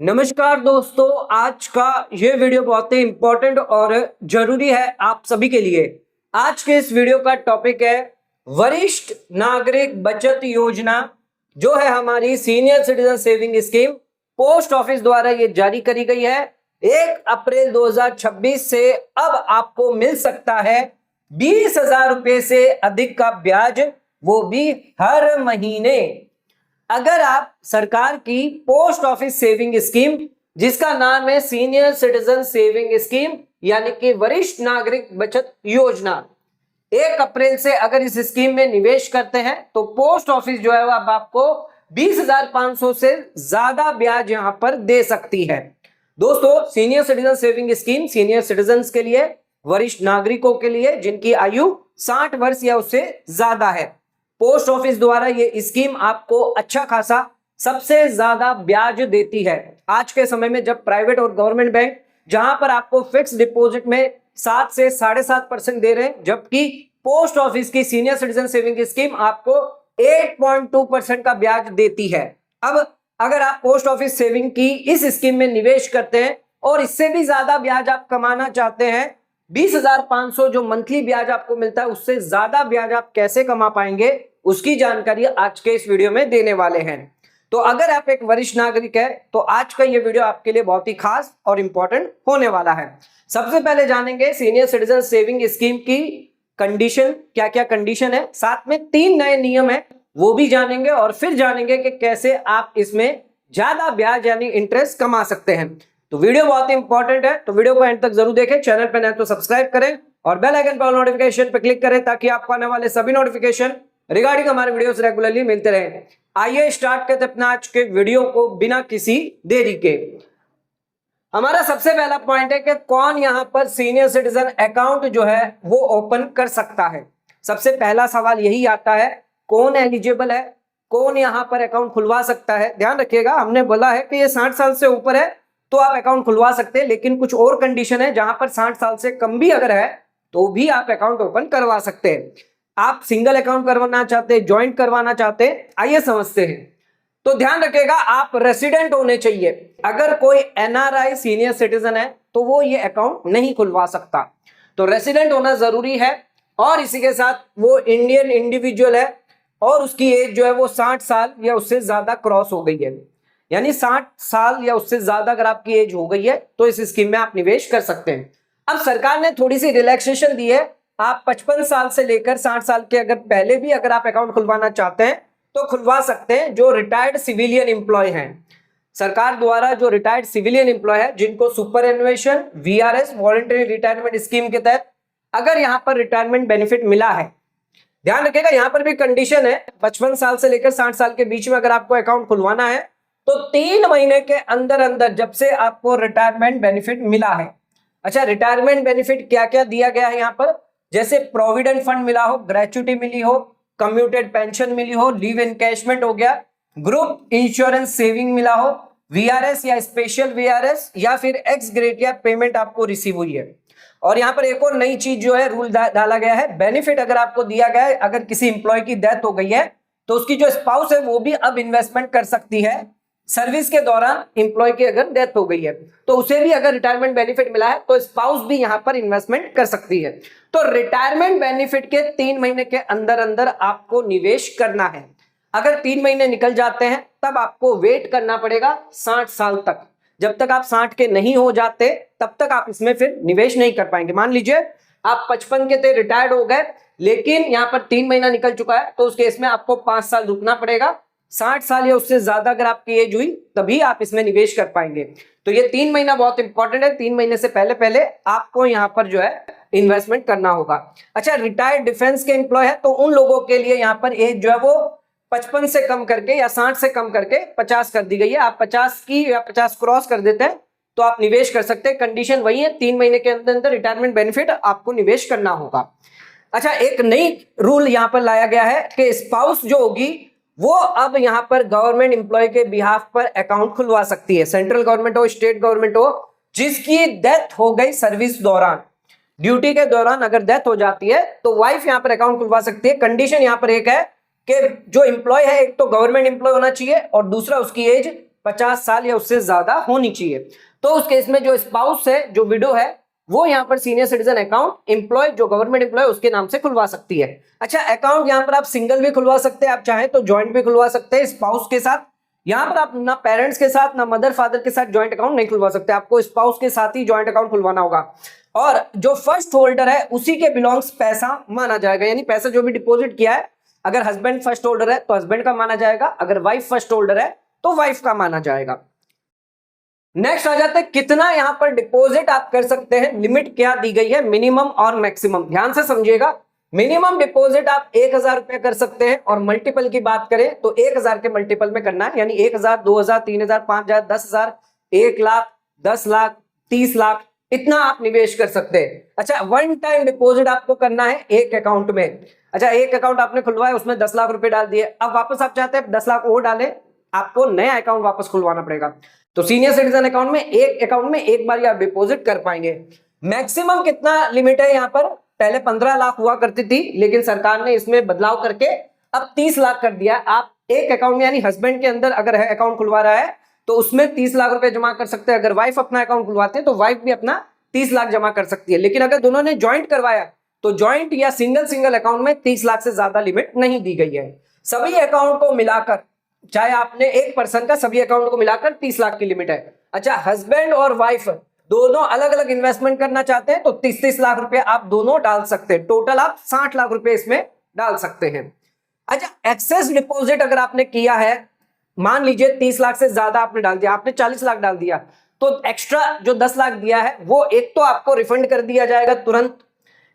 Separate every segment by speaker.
Speaker 1: नमस्कार दोस्तों, आज का ये वीडियो बहुत ही इंपॉर्टेंट और जरूरी है आप सभी के लिए। आज के इस वीडियो का टॉपिक है वरिष्ठ नागरिक बचत योजना, जो है हमारी senior citizen saving scheme. Post office द्वारा ये जारी करी गई है। 1 अप्रैल 2026 से अब आपको मिल सकता है 20,000 रुपए से अधिक का ब्याज, वो भी हर महीने। अगर आप सरकार की पोस्ट ऑफिस सेविंग स्कीम, जिसका नाम है सीनियर सिटीजन सेविंग स्कीम यानी कि वरिष्ठ नागरिक बचत योजना, 1 अप्रैल से अगर इस स्कीम में निवेश करते हैं तो पोस्ट ऑफिस जो है वो अब आपको 20,500 से ज्यादा ब्याज यहां पर दे सकती है। दोस्तों, senior citizen saving scheme senior citizen के लिए, वरिष्ठ नागरिकों के लिए जिनकी आयु 60 वर्ष या उससे ज्यादा है। पोस्ट ऑफिस द्वारा ये स्कीम आपको अच्छा खासा सबसे ज्यादा ब्याज देती है। आज के समय में जब प्राइवेट और गवर्नमेंट बैंक जहां पर आपको फिक्स डिपॉजिट में 7 से 7.5% दे रहे हैं, जबकि पोस्ट ऑफिस की सीनियर सिटीजन सेविंग स्कीम आपको 8.2% का ब्याज देती है। अब अगर आप पोस्ट ऑफिस सेविंग की इस स्कीम में निवेश करते हैं और इससे भी ज्यादा ब्याज आप कमाना चाहते हैं, 20,500 जो मंथली ब्याज आपको मिलता है उससे ज्यादा ब्याज आप कैसे कमा पाएंगे, उसकी जानकारी आज के इस वीडियो में देने वाले हैं। तो अगर आप एक वरिष्ठ नागरिक है तो आज का ये वीडियो आपके लिए बहुत ही खास और इंपॉर्टेंट होने वाला है। सबसे पहले जानेंगे सीनियर सिटीजन सेविंग स्कीम की कंडीशन, क्या क्या कंडीशन है, साथ में 3 नए नियम है वो भी जानेंगे, और फिर जानेंगे कि कैसे आप इसमें ज्यादा ब्याज यानी इंटरेस्ट कमा सकते हैं। तो वीडियो बहुत ही इंपॉर्टेंट है, तो वीडियो को एंड तक जरूर देखें। चैनल पर नए तो सब्सक्राइब करें और बेल आइकन पर नोटिफिकेशन पर क्लिक करें ताकि आपको आने वाले सभी नोटिफिकेशन रिगार्डिंग हमारे वीडियोस रेगुलरली मिलते रहे। आइए स्टार्ट करते अपना आज के वीडियो को बिना किसी देरी के। हमारा सबसे पहला पॉइंट है कि कौन यहां पर सीनियर सिटीजन अकाउंट जो है वो ओपन कर सकता है। सबसे पहला सवाल यही आता है, कौन एलिजिबल है, कौन यहां पर अकाउंट खुलवा सकता है। ध्यान रखिएगा, हमने बोला है कि ये 60 साल से ऊपर है तो आप अकाउंट खुलवा सकते हैं, लेकिन कुछ और कंडीशन है जहां पर 60 साल से कम भी अगर है तो भी आप अकाउंट ओपन करवा सकते हैं। आप सिंगल अकाउंट करवाना चाहते हैं, ज्वाइंट करवाना चाहते हैं, आइए समझते हैं। तो ध्यान रखिएगा, आप रेसिडेंट होने चाहिए। अगर कोई एनआरआई सीनियर सिटीजन है तो वो ये अकाउंट नहीं खुलवा सकता, तो रेसिडेंट होना जरूरी है। और इसी के साथ वो इंडियन इंडिविजुअल है और उसकी एज जो है वो 60 साल या उससे ज्यादा क्रॉस हो गई है, यानी 60 साल या उससे ज्यादा अगर आपकी एज हो गई है तो इस स्कीम में आप निवेश कर सकते हैं। अब सरकार ने थोड़ी सी रिलैक्सेशन दी है, आप 55 साल से लेकर 60 साल के अगर पहले भी अगर आप अकाउंट खुलवाना चाहते हैं तो खुलवा सकते हैं, जो रिटायर्ड सिविलियन एम्प्लॉय हैं। सरकार द्वारा जो रिटायर्ड सिविलियन एम्प्लॉय है, जिनको superannuation VRS voluntary retirement scheme के तहत अगर यहां पर रिटायरमेंट बेनिफिट मिला है, ध्यान रखिएगा यहां पर भी कंडीशन है, 55 साल से लेकर 60 साल के बीच में अगर आपको अकाउंट खुलवाना है तो 3 महीने के अंदर अंदर जब से आपको रिटायरमेंट बेनिफिट मिला है। अच्छा, रिटायरमेंट बेनिफिट क्या क्या दिया गया है यहाँ पर, जैसे प्रोविडेंट फंड मिला हो, ग्रेच्युटी मिली हो, कम्यूटेड पेंशन मिली हो, लीव एनकैशमेंट हो गया, ग्रुप इंश्योरेंस सेविंग मिला हो, वीआरएस या स्पेशल वीआरएस या फिर एक्स ग्रेटिया पेमेंट आपको रिसीव हुई है। और यहाँ पर एक और नई चीज जो है रूल डाला गया है, बेनिफिट अगर आपको दिया गया है, अगर किसी इंप्लॉय की डेथ हो गई है तो उसकी जो स्पाउस है वो भी अब इन्वेस्टमेंट कर सकती है। सर्विस के दौरान इंप्लॉय की अगर डेथ हो गई है तो उसे भी अगर रिटायरमेंट बेनिफिट मिला है तो स्पाउस भी यहां पर इन्वेस्टमेंट कर सकती है। तो रिटायरमेंट बेनिफिट के 3 महीने के अंदर अंदर आपको निवेश करना है। अगर 3 महीने निकल जाते हैं तब आपको वेट करना पड़ेगा 60 साल तक। जब तक आप 60 के नहीं हो जाते तब तक आप इसमें फिर निवेश नहीं कर पाएंगे। मान लीजिए आप 55 के थे, रिटायर्ड हो गए, लेकिन यहां पर 3 महीना निकल चुका है तो उस केस में आपको 5 साल रुकना पड़ेगा। 60 साल या उससे ज्यादा अगर आपकी एज हुई तभी आप इसमें निवेश कर पाएंगे। तो ये 3 महीना बहुत इंपॉर्टेंट है, 3 महीने से पहले पहले आपको यहाँ पर जो है इन्वेस्टमेंट करना होगा। अच्छा, रिटायर्ड डिफेंस के एम्प्लॉय है तो उन लोगों के लिए यहाँ पर एज जो है वो 55 से कम करके या 60 से कम करके 50 कर दी गई है। आप 50 की या 50 क्रॉस कर देते हैं तो आप निवेश कर सकते हैं। कंडीशन वही है, 3 महीने के अंदर अंदर रिटायरमेंट बेनिफिट आपको निवेश करना होगा। अच्छा, एक नई रूल यहाँ पर लाया गया है कि स्पाउस जो होगी वो अब यहां पर गवर्नमेंट एम्प्लॉय के बिहाफ पर अकाउंट खुलवा सकती है। सेंट्रल गवर्नमेंट हो, स्टेट गवर्नमेंट हो, जिसकी डेथ हो गई सर्विस दौरान, ड्यूटी के दौरान अगर डेथ हो जाती है तो वाइफ यहां पर अकाउंट खुलवा सकती है। कंडीशन यहां पर एक है कि जो एम्प्लॉय है, एक तो गवर्नमेंट एम्प्लॉय होना चाहिए और दूसरा उसकी एज 50 साल या उससे ज्यादा होनी चाहिए। तो उस केस में जो स्पाउस है, जो विडो है, वो यहाँ पर सीनियर सिटीजन अकाउंट एम्प्लॉय, जो गवर्नमेंट एम्प्लॉय, उसके नाम से खुलवा सकती है। अच्छा, अकाउंट यहाँ पर आप सिंगल भी खुलवा सकते हैं, आप चाहें तो ज्वाइंट भी खुलवा सकते हैं स्पाउस के साथ। यहाँ पर आप ना पेरेंट्स के साथ, ना मदर फादर के साथ ज्वाइंट अकाउंट नहीं खुलवा सकते, आपको स्पाउस के साथ ही ज्वाइंट अकाउंट खुलवाना होगा। और जो फर्स्ट होल्डर है उसी के बिलोंग्स पैसा माना जाएगा, यानी पैसा जो भी डिपॉजिट किया है, अगर हस्बैंड फर्स्ट होल्डर है तो हस्बैंड का माना जाएगा, अगर वाइफ फर्स्ट होल्डर है तो वाइफ का माना जाएगा। नेक्स्ट आ जाते हैं कितना यहां पर डिपॉजिट आप कर सकते हैं, लिमिट क्या दी गई है, मिनिमम और मैक्सिमम। ध्यान से समझिएगा, मिनिमम डिपॉजिट आप 1000 रुपए कर सकते हैं, और मल्टीपल की बात करें तो 1000 के मल्टीपल में करना है, यानी 1000, 2000, 3000, 5000, 10,000, 1 लाख, 10 लाख, 30 लाख, इतना आप निवेश कर सकते हैं। अच्छा, वन टाइम डिपॉजिट आपको करना है एक अकाउंट में। अच्छा, एक अकाउंट आपने खुलवाया, उसमें 10 लाख रुपए डाल दिए, अब वापस आप चाहते हैं 10 लाख और डालें, आपको नया अकाउंट वापस खुलवाना पड़ेगा। तो सीनियर सिटीजन अकाउंट में एक बार आप डिपॉजिट कर पाएंगे। मैक्सिमम कितना लिमिट है यहाँ पर, पहले 15 लाख हुआ करती थी, लेकिन सरकार ने इसमें बदलाव करके अब 30 लाख कर दिया। आप एक अकाउंट में, यानी हस्बैंड के अंदर अगर है अकाउंट खुलवा रहा है तो उसमें 30 लाख रुपए जमा कर सकते हैं। अगर वाइफ अपना अकाउंट खुलवाते हैं तो वाइफ भी अपना 30 लाख जमा कर सकती है। लेकिन अगर दोनों ने ज्वाइंट करवाया तो ज्वाइंट या सिंगल अकाउंट में 30 लाख से ज्यादा लिमिट नहीं दी गई है। सभी अकाउंट को मिलाकर, चाहे आपने एक पर्सन का, सभी अकाउंट को मिलाकर 30 लाख की लिमिट है। अच्छा, हस्बैंड और वाइफ दोनों अलग अलग इन्वेस्टमेंट करना चाहते हैं तो 30-30 लाख रुपए आप दोनों डाल सकते हैं, टोटल आप 60 लाख रुपए इसमें डाल सकते हैं। अच्छा, एक्सेस डिपॉजिट अगर आपने किया है, मान लीजिए 30 लाख से ज्यादा आपने डाल दिया, आपने 40 लाख डाल दिया, तो एक्स्ट्रा जो 10 लाख दिया है वो एक तो आपको रिफंड कर दिया जाएगा तुरंत,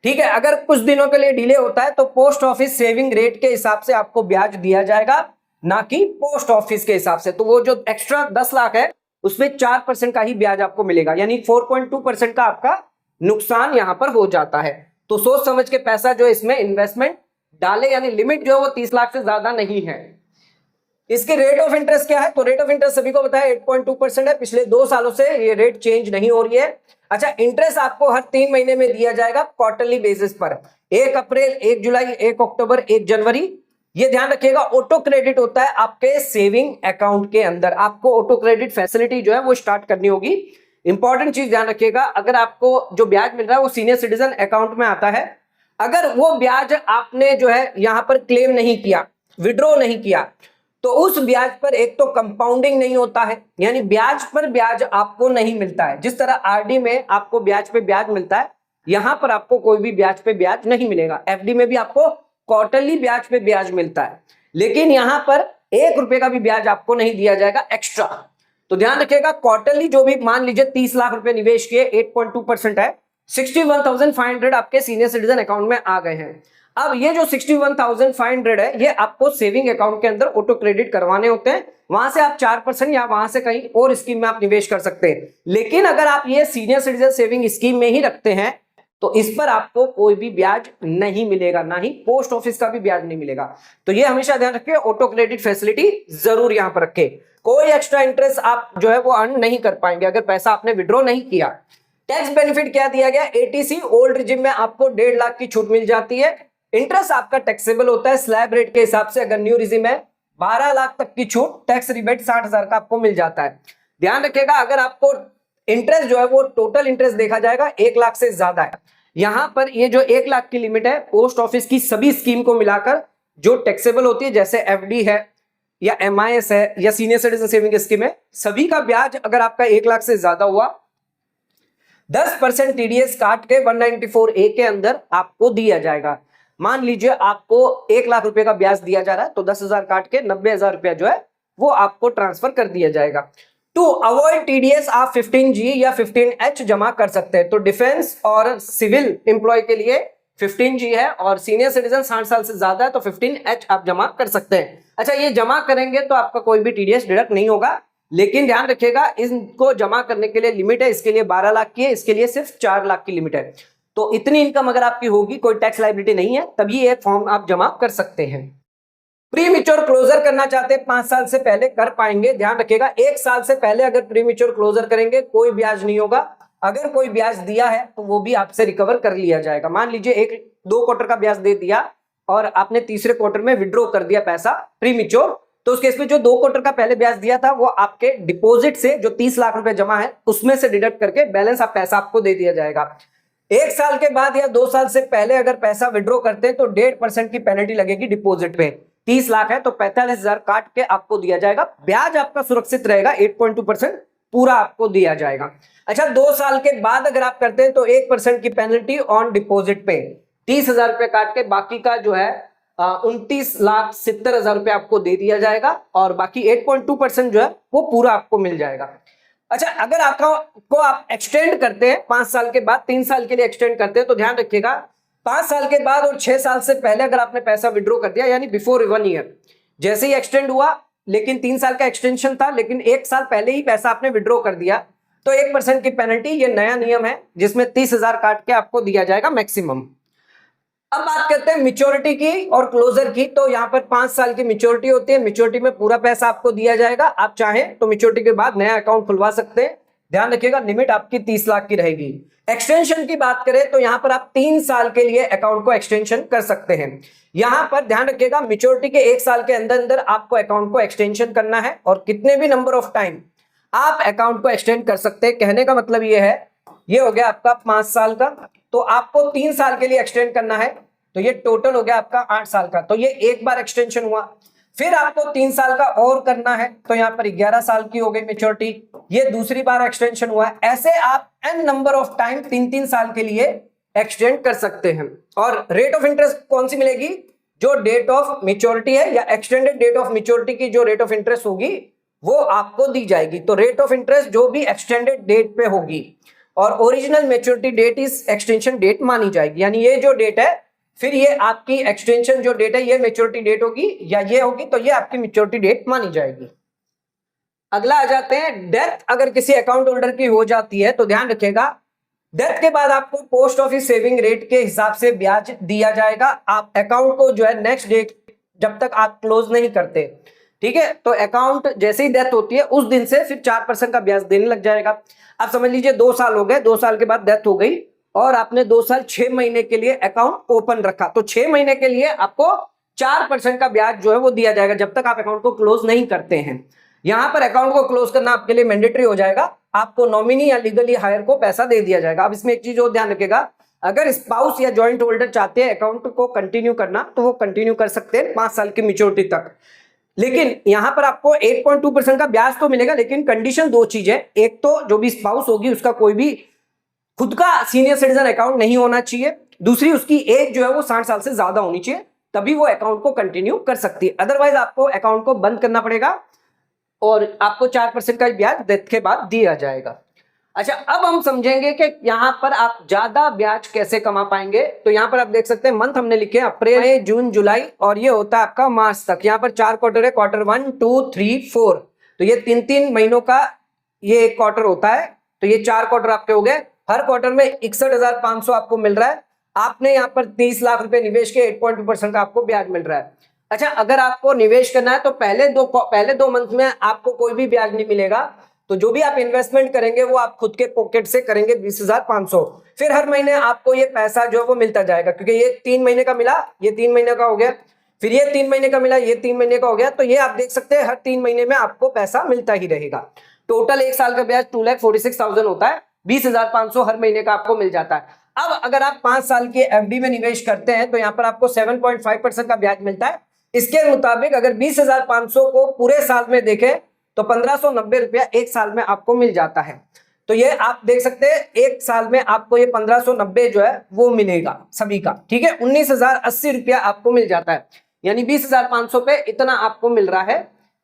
Speaker 1: ठीक है। अगर कुछ दिनों के लिए डिले होता है तो पोस्ट ऑफिस सेविंग रेट के हिसाब से आपको ब्याज दिया जाएगा, ना कि पोस्ट ऑफिस के हिसाब से। तो वो जो एक्स्ट्रा 10 लाख है उसमें 4% का ही ब्याज आपको मिलेगा, यानी 4.2% का आपका नुकसान यहां पर हो जाता है। तो सोच समझ के पैसा जो इसमें इन्वेस्टमेंट डाले, यानी लिमिट जो है वो 30 लाख से ज्यादा नहीं है। इसकी रेट ऑफ इंटरेस्ट क्या है, तो रेट ऑफ इंटरेस्ट सभी को बताया 8.2% है, पिछले 2 सालों से ये रेट चेंज नहीं हो रही है। अच्छा, इंटरेस्ट आपको हर 3 महीने में दिया जाएगा क्वार्टरली बेसिस पर, 1 अप्रैल, 1 जुलाई, 1 अक्टूबर, 1 जनवरी। ये ध्यान रखिएगा, ऑटो क्रेडिट होता है आपके सेविंग अकाउंट के अंदर, आपको ऑटो क्रेडिट फैसिलिटी जो है वो स्टार्ट करनी होगी। इंपॉर्टेंट चीज ध्यान रखिएगा, अगर आपको जो ब्याज मिल रहा है वो सीनियर सिटीजन अकाउंट में आता है, अगर वो ब्याज आपने जो है यहां पर क्लेम नहीं किया, विड्रॉ नहीं किया, तो उस ब्याज पर एक तो कंपाउंडिंग नहीं होता है, यानी ब्याज पर ब्याज आपको नहीं मिलता है। जिस तरह आरडी में आपको ब्याज पे ब्याज मिलता है, यहां पर आपको कोई भी ब्याज पे ब्याज नहीं मिलेगा। एफडी में भी आपको क्वार्टरली ब्याज पे ब्याज मिलता है, लेकिन यहां पर 1 रुपए का भी ब्याज आपको नहीं दिया जाएगा एक्स्ट्रा। तो ध्यान रखिएगा, क्वार्टरली जो भी, मान लीजिए 30 लाख रुपए निवेश किए, 8.2% है, 61,500 आपके सीनियर सिटीजन अकाउंट में आ गए हैं। अब ये जो 61,500 है, ये आपको सेविंग अकाउंट के अंदर ऑटो क्रेडिट करवाने होते हैं, वहां से आप 4% या वहां से कहीं और स्कीम में आप निवेश कर सकते हैं। लेकिन अगर आप ये सीनियर सिटीजन सेविंग स्कीम में ही रखते हैं तो इस पर आपको कोई भी ब्याज नहीं मिलेगा, ना ही पोस्ट ऑफिस का भी ब्याज नहीं मिलेगा। तो ये हमेशा ध्यान रखिए, ऑटो क्रेडिट फैसिलिटी जरूर यहां पर रखें। कोई एक्स्ट्रा इंटरेस्ट आप जो है वो अर्न नहीं कर पाएंगे अगर पैसा आपने विड्रॉ नहीं किया। टैक्स बेनिफिट क्या दिया गया, एटीसी ओल्ड रिजिम में आपको 1.5 लाख की छूट मिल जाती है। इंटरेस्ट आपका टैक्सेबल होता है स्लैब रेट के हिसाब से, अगर न्यू रिजिम है 12 लाख तक की छूट, टैक्स रिबेट 60,000 का आपको मिल जाता है। ध्यान रखिएगा, अगर आपको इंटरेस्ट जो है वो टोटल इंटरेस्ट देखा जाएगा 1 लाख से ज्यादा है, यहां पर ये जो 1 लाख की लिमिट है, पोस्ट ऑफिस की सभी स्कीम को मिलाकर जो टैक्सेबल होती है, जैसे एफडी है या एमआईएस है या सीनियर सिटीजन सेविंग स्कीम है, सभी का ब्याज अगर आपका 1 लाख से ज्यादा हुआ, 10% टीडीएस काट के 194A के अंदर आपको दिया जाएगा। मान लीजिए आपको 1 लाख रुपए का ब्याज दिया जा रहा है, तो 10,000 काट के 90,000 रुपया जो है वो आपको ट्रांसफर कर दिया जाएगा। टू अवॉइड टीडीएस आप 15G या 15H जमा कर सकते हैं। तो डिफेंस और सिविल एम्प्लॉय के लिए 15G है, और सीनियर सिटीजन 60 साल से ज्यादा है तो 15H आप जमा कर सकते हैं। अच्छा, ये जमा करेंगे तो आपका कोई भी टीडीएस डिडक्ट नहीं होगा, लेकिन ध्यान रखिएगा इनको जमा करने के लिए लिमिट है, इसके लिए 12 लाख की है, इसके लिए सिर्फ 4 लाख की लिमिट है। तो इतनी इनकम अगर आपकी होगी, कोई टैक्स लायबिलिटी नहीं है, तभी ये फॉर्म आप जमा कर सकते हैं। प्री मिच्योर क्लोजर करना चाहते हैं 5 साल से पहले कर पाएंगे। ध्यान रखिएगा, 1 साल से पहले अगर प्री मिच्योर क्लोजर करेंगे कोई ब्याज नहीं होगा। अगर कोई ब्याज दिया है तो वो भी आपसे रिकवर कर लिया जाएगा। मान लीजिए 1-2 क्वार्टर का ब्याज दे दिया और आपने तीसरे क्वार्टर में विड्रॉ कर दिया पैसा प्री मिच्योर, तो उस केस में जो 2 क्वार्टर का पहले ब्याज दिया था वो आपके डिपॉजिट से जो 30 लाख रुपए जमा है उसमें से डिडक्ट करके बैलेंस आप पैसा आपको दे दिया जाएगा। 1 साल के बाद या 2 साल से पहले अगर पैसा विड्रॉ करते हैं तो 1.5% की पेनल्टी लगेगी डिपॉजिट पे। 30 लाख है तो 45,000 काट के आपको दिया जाएगा, ब्याज आपका सुरक्षित रहेगा, 8.2% पूरा आपको दिया जाएगा। अच्छा, 2 साल के बाद अगर आप करते हैं तो 1% की पेनल्टी ऑन डिपॉजिट पे, 30,000 रुपए काट के बाकी का जो है 29,70,000 रुपए आपको दे दिया जाएगा और बाकी 8.2% जो है वो पूरा आपको मिल जाएगा। अच्छा, अगर आपको आप एक्सटेंड करते हैं 5 साल के बाद 3 साल के लिए एक्सटेंड करते हैं तो ध्यान रखिएगा 5 साल के बाद और 6 साल से पहले अगर आपने पैसा विड्रॉ कर दिया यानी बिफोर 1 ईयर, जैसे ही एक्सटेंड हुआ लेकिन 3 साल का एक्सटेंशन था लेकिन 1 साल पहले ही पैसा आपने विड्रॉ कर दिया तो 1% की पेनल्टी, ये नया नियम है जिसमें 30,000 काट के आपको दिया जाएगा मैक्सिमम। अब बात करते हैं मैच्योरिटी की और क्लोजर की। तो यहाँ पर 5 साल की मैच्योरिटी होती है, मैच्योरिटी में पूरा पैसा आपको दिया जाएगा। आप चाहें तो मैच्योरिटी के बाद नया अकाउंट खुलवा सकते हैं, ध्यान रखिएगा लिमिट आपकी 30 लाख की रहेगी। एक्सटेंशन की बात करें तो यहाँ पर आप 3 साल के लिए अकाउंट को एक्सटेंशन कर सकते हैं। यहाँ पर ध्यान रखिएगा मैच्योरिटी के 1 साल के अंदर अंदर आपको अकाउंट को एक्सटेंशन करना है और कितने भी नंबर ऑफ टाइम आप अकाउंट को एक्सटेंड कर सकते हैं। कहने का मतलब ये है, ये हो गया आपका 5 साल का, तो आपको 3 साल के लिए एक्सटेंड करना है तो ये टोटल हो गया आपका 8 साल का। तो ये एक बार एक्सटेंशन हुआ, फिर आपको 3 साल का और करना है तो यहाँ पर 11 साल की हो गई मैच्योरिटी, ये दूसरी बार एक्सटेंशन हुआ। ऐसे आप n नंबर ऑफ टाइम 3-3 साल के लिए एक्सटेंड कर सकते हैं। और रेट ऑफ इंटरेस्ट कौन सी मिलेगी, जो डेट ऑफ मैच्योरिटी है या एक्सटेंडेड डेट ऑफ मैच्योरिटी की जो रेट ऑफ इंटरेस्ट होगी वो आपको दी जाएगी। तो रेट ऑफ इंटरेस्ट जो भी एक्सटेंडेड डेट पे होगी और ओरिजिनल मैच्योरिटी डेट इस एक्सटेंशन डेट मानी जाएगी, यानी ये जो डेट है फिर ये आपकी एक्सटेंशन जो डेट है ये मैच्योरिटी डेट होगी या ये होगी तो ये आपकी मैच्योरिटी डेट मानी जाएगी। अगला आ जाते हैं डेथ अगर किसी अकाउंट होल्डर की हो जाती है तो ध्यान रखिएगा डेथ के बाद आपको पोस्ट ऑफिस सेविंग रेट के हिसाब से ब्याज दिया जाएगा। आप अकाउंट को जो है नेक्स्ट डेट जब तक आप क्लोज नहीं करते, ठीक है, तो अकाउंट जैसे ही डेथ होती है उस दिन से फिर 4% का ब्याज देने लग जाएगा। आप समझ लीजिए 2 साल हो गए, 2 साल के बाद डेथ हो गई और आपने 2 साल 6 महीने के लिए अकाउंट ओपन रखा तो 6 महीने के लिए आपको 4% का ब्याज जो है वो दिया जाएगा जब तक आप अकाउंट को क्लोज नहीं करते हैं। यहां पर अकाउंट को क्लोज करना आपके लिए मैंडेटरी हो जाएगा, आपको नॉमिनी या लीगली हायर को पैसा दे दिया जाएगा। अब इसमें एक चीज और ध्यान रखिएगा, अगर स्पाउस या जॉइंट होल्डर चाहते हैं अकाउंट को कंटिन्यू करना तो वो कंटिन्यू कर सकते हैं 5 साल की मैच्योरिटी तक, लेकिन यहां पर आपको 8.2% का ब्याज तो मिलेगा, लेकिन कंडीशन 2 चीज है। एक तो जो भी स्पाउस होगी उसका कोई भी खुद का सीनियर सिटीजन अकाउंट नहीं होना चाहिए, दूसरी उसकी एज जो है वो 60 साल से ज्यादा होनी चाहिए, तभी वो अकाउंट को कंटिन्यू कर सकती है। अदरवाइज आपको अकाउंट को बंद करना पड़ेगा और आपको 4% का ब्याज डेथ के बाद दिया जाएगा। अच्छा, अब हम समझेंगे कि यहां पर आप ज्यादा ब्याज कैसे कमा पाएंगे। तो यहां पर आप देख सकते हैं मंथ हमने लिखे अप्रैल, जून, जुलाई और ये होता है आपका मार्च तक। यहां पर 4 क्वार्टर है, क्वार्टर 1, 2, 3, 4, तो ये 3-3 महीनों का ये एक क्वार्टर होता है। तो ये 4 क्वार्टर आपके हो गए, हर क्वार्टर में 61,500 आपको मिल रहा है। आपने यहाँ पर 30 लाख रुपए निवेश के 8.2% का आपको ब्याज मिल रहा है। अच्छा, अगर आपको निवेश करना है तो पहले दो मंथ में आपको कोई भी ब्याज नहीं मिलेगा, तो जो भी आप इन्वेस्टमेंट करेंगे वो आप खुद के पॉकेट से करेंगे 20,500। फिर हर महीने आपको ये पैसा जो है वो मिलता जाएगा, क्योंकि ये 3 महीने का मिला, ये 3 महीने का हो गया, फिर ये 3 महीने का मिला, ये 3 महीने का हो गया, तो ये आप देख सकते हैं हर 3 महीने में आपको पैसा मिलता ही रहेगा। टोटल 1 साल का ब्याज 2,46,000 होता है, 20,500 हर महीने का आपको मिल जाता है। अब अगर आप 5 साल की एफडी में निवेश करते हैं तो यहाँ पर आपको 7.5% का ब्याज मिलता है। इसके मुताबिक अगर 20,500 को पूरे साल में देखें तो 1,590 रुपया 1 साल में आपको मिल जाता है। तो ये आप देख सकते हैं 1 साल में आपको ये 1,590 जो है वो मिलेगा सभी का, ठीक है। 19,080 रुपया आपको मिल जाता है, यानी 20,500 पे इतना आपको मिल रहा है।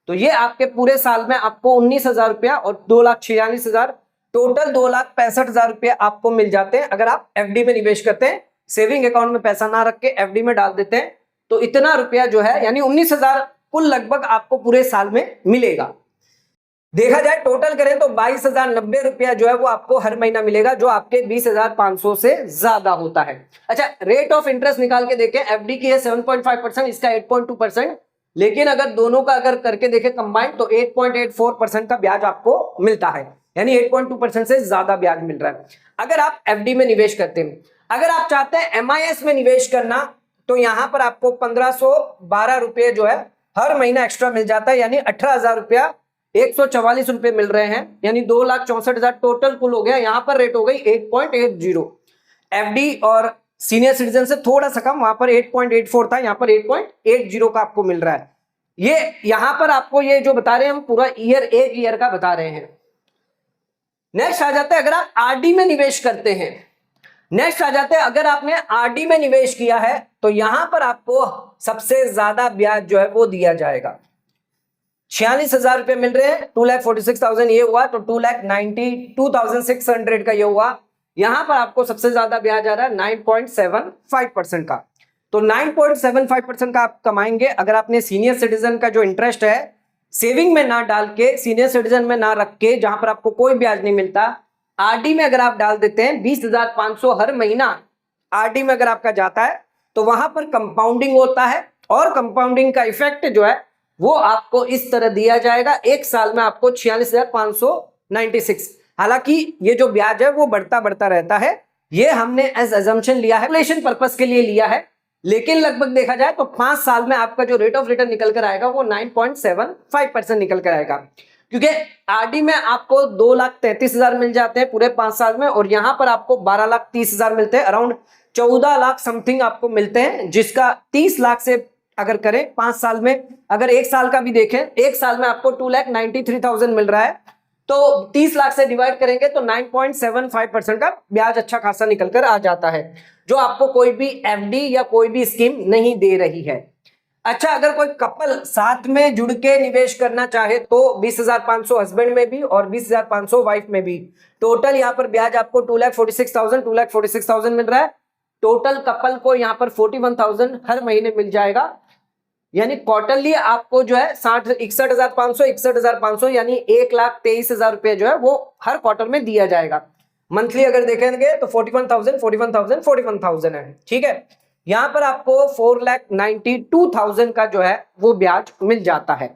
Speaker 1: तो ये आपके पूरे साल में आपको 19,000 रुपया और 2,46,000, टोटल 2,65,000 रुपया आपको मिल जाते हैं अगर आप एफडी में निवेश करते हैं। सेविंग अकाउंट में पैसा ना रख के एफडी में डाल देते हैं तो इतना रुपया जो है यानी 19,000 कुल लगभग आपको पूरे साल में मिलेगा। देखा जाए टोटल करें तो 22,090 रुपया जो है वो आपको हर महीना मिलेगा, जो आपके 20,500 से ज्यादा होता है। अच्छा, रेट ऑफ इंटरेस्ट निकाल के देखें, एफडी की है 7.5%, इसका 8.2%, लेकिन अगर दोनों का अगर करके देखें कंबाइंड तो 8.84% का ब्याज आपको मिलता है, यानी 8.2% से ज्यादा ब्याज मिल रहा है अगर आप एफडी में निवेश करते हैं। अगर आप चाहते हैं एमआईएस में निवेश करना तो यहां पर आपको 1,512 रुपये जो है हर महीना एक्स्ट्रा मिल जाता है, यानी 18,000 रुपया 144 रुपए मिल रहे हैं, यानी 2,64,000 टोटल कुल हो गया। यहां पर रेट हो गई 8.80। एफडी और सीनियर सिटीजन से थोड़ा सा कम, वहां पर 8.84 था, यहां पर 8.80 का आपको मिल रहा है। ये यहां पर आपको ये जो बता रहे हैं हम पूरा ईयर, एक ईयर का बता रहे हैं। नेक्स्ट आ जाता है अगर आप आरडी में निवेश करते हैं। नेक्स्ट आ जाते हैं अगर आपने आरडी में निवेश किया है तो यहां पर आपको सबसे ज्यादा ब्याज जो है वो दिया जाएगा। 46,000 रुपए मिल रहे हैं, 2,46,000 ये हुआ, तो 2,92,600 का ये हुआ। यहां पर आपको सबसे ज्यादा ब्याज आ रहा है 9.75% का। तो 9.75% का आप कमाएंगे अगर आपने सीनियर सिटीजन का जो इंटरेस्ट है सेविंग में ना डाल के, सीनियर सिटीजन में ना रख के, जहां पर आपको कोई ब्याज नहीं मिलता, आरडी में अगर आप डाल देते हैं 20,500 हर महीना आरडी में अगर आपका जाता है तो वहां पर कंपाउंडिंग होता है, और कंपाउंडिंग का इफेक्ट जो है वो आपको इस तरह दिया जाएगा। एक साल में आपको 46,596। हालांकि ये जो ब्याज है वो बढ़ता बढ़ता रहता है, ये हमने एज अजम्पशन लिया है, कैलकुलेशन पर्पस के लिए लिया है, लेकिन लगभग देखा जाए तो 5 साल में आपका जो रेट ऑफ रिटर्न निकल कर आएगा वो 9.75% निकल कर आएगा। क्योंकि आरडी में आपको 2,33,000 मिल जाते हैं पूरे 5 साल में, और यहां पर आपको 12,30,000 मिलते हैं, अराउंड 14 लाख समथिंग आपको मिलते हैं, जिसका 30 लाख से अगर करें 5 साल में, अगर एक साल का भी देखें, एक साल में आपको 2,93,000 मिल रहा है, तो 30 लाख से डिवाइड करेंगे तो 9.75% का ब्याज अच्छा खासा निकल कर आ जाता है, जो आपको कोई भी एफडी या कोई भी स्कीम नहीं दे रही है। अच्छा, अगर कोई कपल साथ में जुड़ के निवेश करना चाहे तो 20,500 हस्बैंड में भी और 20,500 वाइफ में भी, टोटल यहाँ पर ब्याज आपको 2,46,000 मिल रहा है। टोटल कपल को यहाँ पर 41,000 हर महीने मिल जाएगा, यानी क्वार्टरली आपको जो है 61,500 यानी 1,23,000 रुपए जो है वो हर क्वार्टर में दिया जाएगा। मंथली अगर देखेंगे तो 41,000 है, ठीक है। यहां पर आपको 4,92,000 का जो है वो ब्याज मिल जाता है।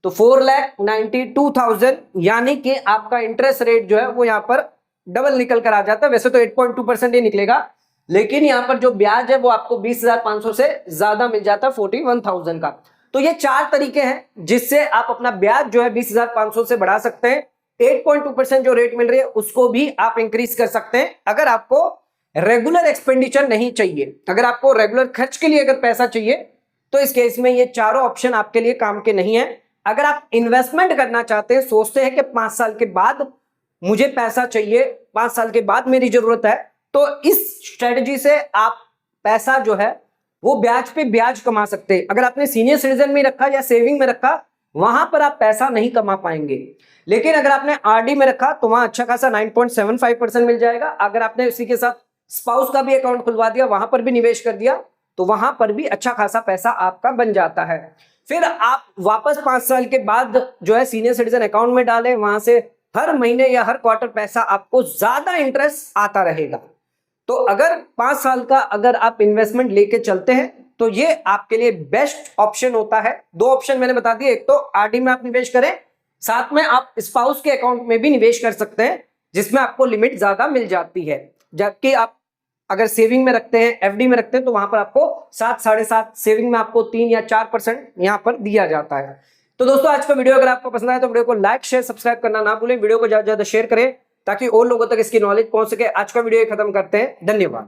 Speaker 1: तो 4,92,000 यानी कि आपका इंटरेस्ट रेट जो है वो यहां पर डबल निकल कर आ जाता है। वैसे तो 8.2% ही निकलेगा, लेकिन यहां पर जो ब्याज है वो आपको 20,500 से ज्यादा मिल जाता है, 41,000 का। तो ये 4 तरीके हैं जिससे आप अपना ब्याज जो है 20,500 से बढ़ा सकते हैं। 8.2% जो रेट मिल रही है उसको भी आप इंक्रीज कर सकते हैं अगर आपको रेगुलर एक्सपेंडिचर नहीं चाहिए। अगर आपको रेगुलर खर्च के लिए अगर पैसा चाहिए तो इस केस में ये चारों ऑप्शन आपके लिए काम के नहीं है। अगर आप इन्वेस्टमेंट करना चाहते हैं, सोचते हैं कि 5 साल के बाद मुझे पैसा चाहिए, 5 साल के बाद मेरी जरूरत है, तो इस स्ट्रेटजी से आप पैसा जो है वो ब्याज पे ब्याज कमा सकते हैं। अगर आपने सीनियर सिटीजन में रखा या सेविंग में रखा, वहां पर आप पैसा नहीं कमा पाएंगे, लेकिन अगर आपने आरडी में रखा तो वहां अच्छा खासा 9.75% मिल जाएगा। अगर आपने उसी के साथ स्पाउस का भी अकाउंट खुलवा दिया, वहां पर भी निवेश कर दिया, तो वहां पर भी अच्छा खासा पैसा आपका बन जाता है। फिर आप वापस 5 साल के बाद जो है सीनियर सिटीजन अकाउंट में डालें, वहां से हर महीने या हर क्वार्टर पैसा आपको ज्यादा इंटरेस्ट आता रहेगा। तो अगर 5 साल का अगर आप इन्वेस्टमेंट लेके चलते हैं तो ये आपके लिए बेस्ट ऑप्शन होता है। 2 ऑप्शन मैंने बता दिए, एक तो आरडी में आप निवेश करें, साथ में आप स्पाउस के अकाउंट में भी निवेश कर सकते हैं जिसमें आपको लिमिट ज्यादा मिल जाती है। जबकि आप अगर सेविंग में रखते हैं, एफडी में रखते हैं, तो वहां पर आपको 7, 7.5, सेविंग में आपको 3 या 4% यहां पर दिया जाता है। तो दोस्तों, आज का वीडियो अगर आपको पसंद आए तो वीडियो को लाइक शेयर सब्सक्राइब करना ना भूलें। वीडियो को ज्यादा से ज्यादा शेयर करें ताकि और लोगों तक इसकी नॉलेज पहुंच सके। आज का वीडियो खत्म करते हैं, धन्यवाद।